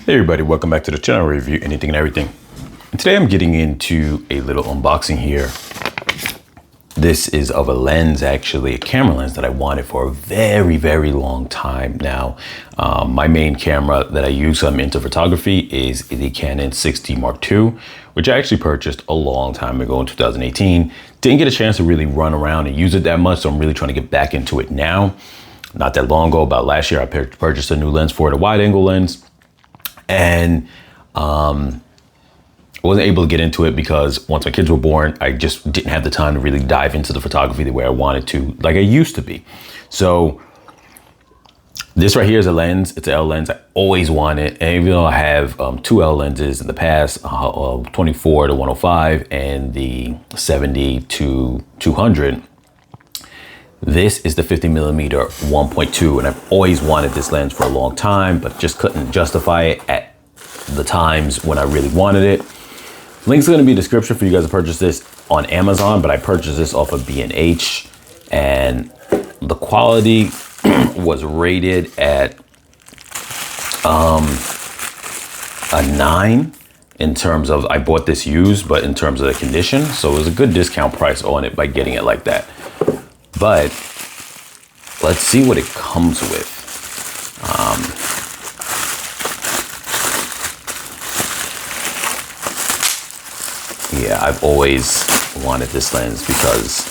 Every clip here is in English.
Hey everybody, welcome back to the channel review anything and everything. And today I'm getting into a little unboxing here. This is of a lens, actually a camera lens that I wanted for a very long time now. My main camera that I use when I'm into photography is the Canon 6D Mark II, which I actually purchased a long time ago in 2018. Didn't get a chance to really run around and use it that much, so I'm really trying to get back into it now. Not that long ago, about last year, I purchased a new lens for it, a wide angle lens. And I wasn't able to get into it because once my kids were born, I just didn't have the time to really dive into the photography the way I wanted to, like I used to be. So this right here is a lens. It's an L lens. I always wanted, and even though I have two L lenses in the past, 24 to 105 and the 70 to 200. This is the 50mm 1.2, and I've always wanted this lens for a long time, but just couldn't justify it at the times when I really wanted it. Link's gonna be in the description for you guys to purchase this on Amazon, but I purchased this off of B&H, and the quality was rated at a 9 in terms of, I bought this used, but in terms of the condition, so it was a good discount price on it by getting it like that. But let's see what it comes with. Yeah, I've always wanted this lens because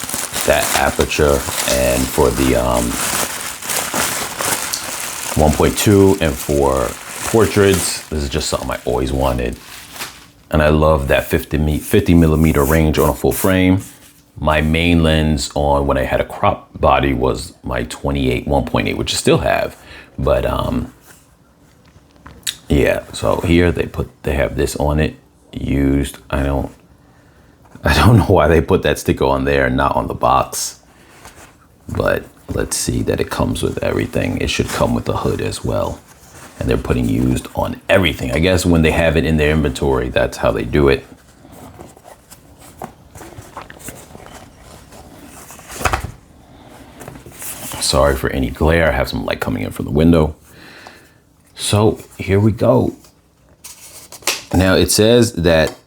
that aperture, and for the 1.2 and for portraits, this is just something I always wanted. And I love that 50mm range on a full frame. My main lens on when I had a crop body was my 28 1.8, which I still have. But yeah, so here they have this on it used. I don't know why they put that sticker on there and not on the box. But let's see that it comes with everything. It should come with the hood as well. And they're putting used on everything. I guess when they have it in their inventory, that's how they do it. Sorry for any glare. I have some light coming in from the window. So here we go. Now it says that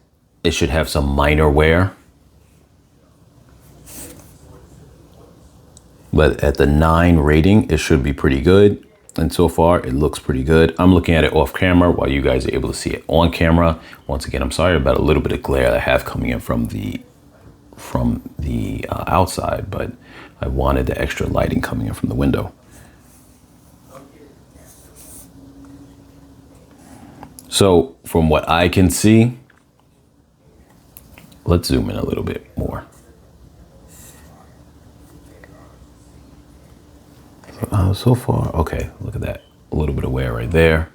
it should have some minor wear, but at the 9 rating, it should be pretty good. And so far it looks pretty good. I'm looking at it off camera while you guys are able to see it on camera. Once again, I'm sorry about a little bit of glare I have coming in from the outside, but I wanted the extra lighting coming in from the window. So from what I can see, let's zoom in a little bit more. So far, okay, look at that. A little bit of wear right there.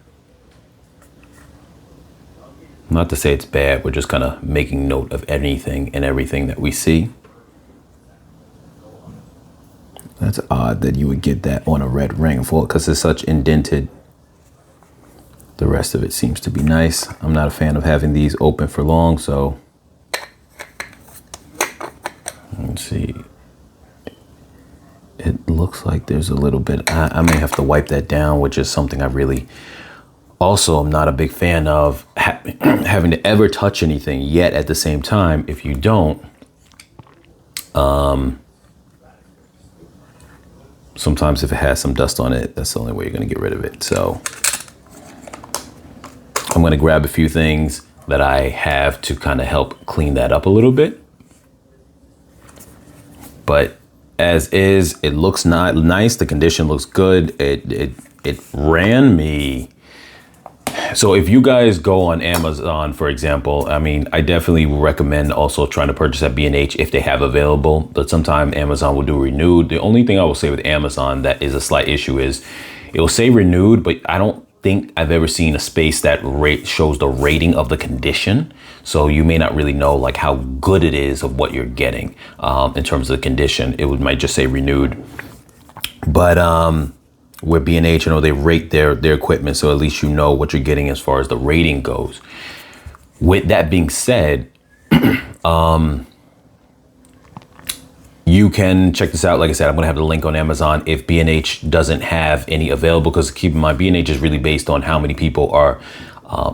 Not to say it's bad, we're just kind of making note of anything and everything that we see. That's odd that you would get that on a red ring for, because it's such indented. The rest of it seems to be nice. I'm not a fan of having these open for long, so let's see. It looks like there's a little bit, I may have to wipe that down, which is something I really also I'm not a big fan of, having to ever touch anything. Yet at the same time, if you don't, sometimes if it has some dust on it, that's the only way you're gonna get rid of it. So I'm gonna grab a few things that I have to kind of help clean that up a little bit. But as is, it looks not nice. The condition looks good. It ran me. So if you guys go on Amazon, for example, I mean, I definitely recommend also trying to purchase at B&H if they have available, but sometimes Amazon will do renewed. The only thing I will say with Amazon that is a slight issue is it will say renewed, but I don't think I've ever seen a space that shows the rating of the condition. So you may not really know like how good it is of what you're getting in terms of the condition. It might just say renewed. But with B&H, you know, they rate their equipment, so at least you know what you're getting as far as the rating goes. With that being said, you can check this out. Like I said, I'm gonna have the link on Amazon if B&H doesn't have any available, because keep in mind, B&H is really based on how many people are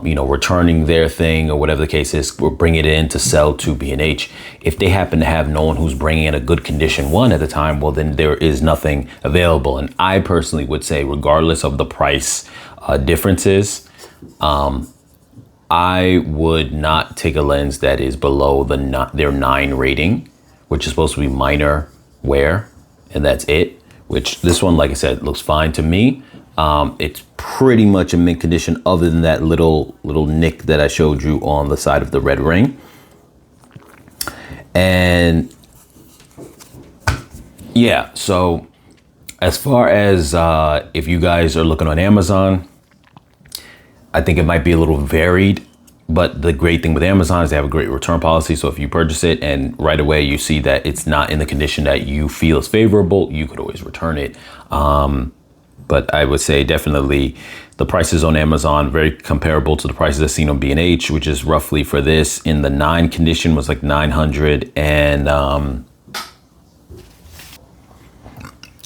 returning their thing or whatever the case is, or bring it in to sell to B&H. If they happen to have no one who's bringing in a good condition one at a time, well, then there is nothing available. And I personally would say, regardless of the price differences, I would not take a lens that is below their 9 rating, which is supposed to be minor wear, and that's it. Which this one, like I said, looks fine to me. It's pretty much in mint condition, other than that little nick that I showed you on the side of the red ring. And yeah, so as far as if you guys are looking on Amazon, I think it might be a little varied, but the great thing with Amazon is they have a great return policy. So if you purchase it and right away you see that it's not in the condition that you feel is favorable, you could always return it. But I would say definitely the prices on Amazon very comparable to the prices I've seen on B&H, which is roughly for this in the 9 condition was like 900, and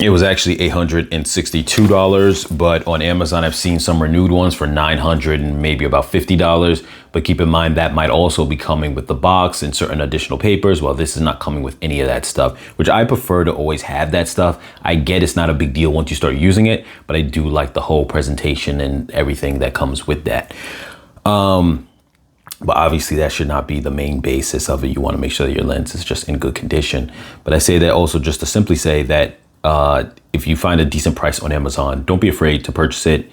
it was actually $862, but on Amazon, I've seen some renewed ones for $900 and maybe about $50. But keep in mind that might also be coming with the box and certain additional papers. Well, this is not coming with any of that stuff, which I prefer to always have that stuff. I get it's not a big deal once you start using it, but I do like the whole presentation and everything that comes with that. But obviously that should not be the main basis of it. You want to make sure that your lens is just in good condition. But I say that also just to simply say that if you find a decent price on Amazon, don't be afraid to purchase it.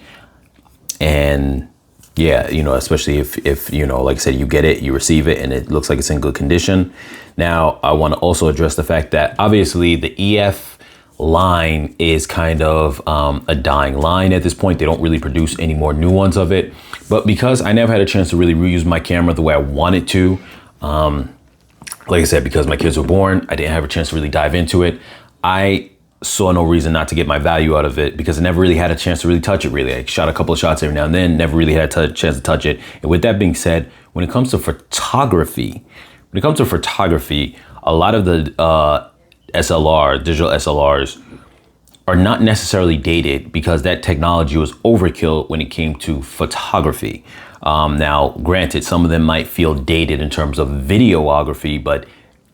And yeah, especially if like I said, you get it, you receive it, and it looks like it's in good condition. Now, I want to also address the fact that obviously the EF line is kind of a dying line at this point. They don't really produce any more new ones of it. But because I never had a chance to really reuse my camera the way I wanted to, like I said, because my kids were born, I didn't have a chance to really dive into it. I saw no reason not to get my value out of it because I never really had a chance to really touch it. Really, I shot a couple of shots every now and then, never really had a chance to touch it. And with that being said, when it comes to photography, a lot of the digital SLRs are not necessarily dated because that technology was overkill when it came to photography. Now, granted, some of them might feel dated in terms of videography, but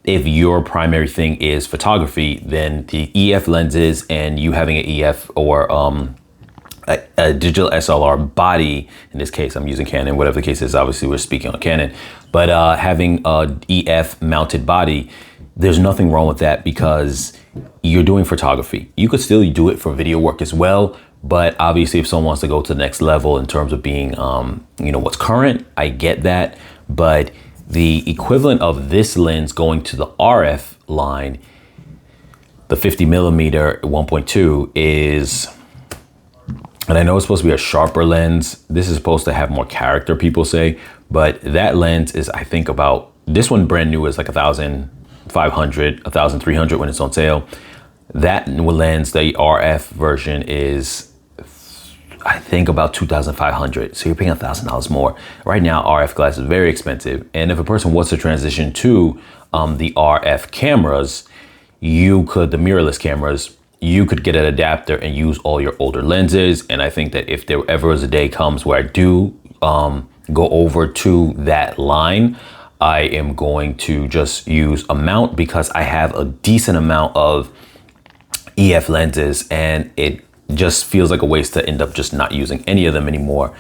if your primary thing is photography, then the EF lenses and you having an EF or a digital SLR body, in this case, I'm using Canon, whatever the case is, obviously we're speaking on Canon, but having a EF mounted body, there's nothing wrong with that because you're doing photography. You could still do it for video work as well, but obviously if someone wants to go to the next level in terms of being, what's current, I get that, but the equivalent of this lens going to the RF line, the 50 millimeter 1.2 is, and I know it's supposed to be a sharper lens. This is supposed to have more character, people say, but that lens is, I think this one brand new is like 1,500, 1,300 when it's on sale. That lens, the RF version is, I think about 2,500. So you're paying $1,000 more. Right now, RF glass is very expensive. And if a person wants to transition to the RF cameras, the mirrorless cameras, you could get an adapter and use all your older lenses. And I think that if there ever is a day comes where I do go over to that line, I am going to just use a mount because I have a decent amount of EF lenses and it just feels like a waste to end up just not using any of them anymore.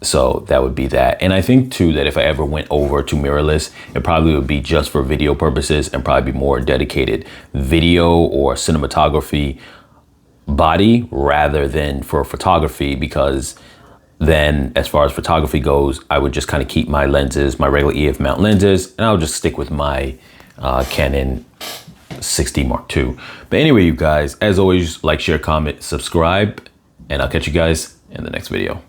So that would be that. And I think too that if I ever went over to mirrorless, it probably would be just for video purposes and probably be more dedicated video or cinematography body rather than for photography, because then as far as photography goes, I would just kind of keep my lenses, my regular EF mount lenses, and I'll just stick with my Canon 6D Mark II. But anyway, you guys, as always, like, share, comment, subscribe, and I'll catch you guys in the next video.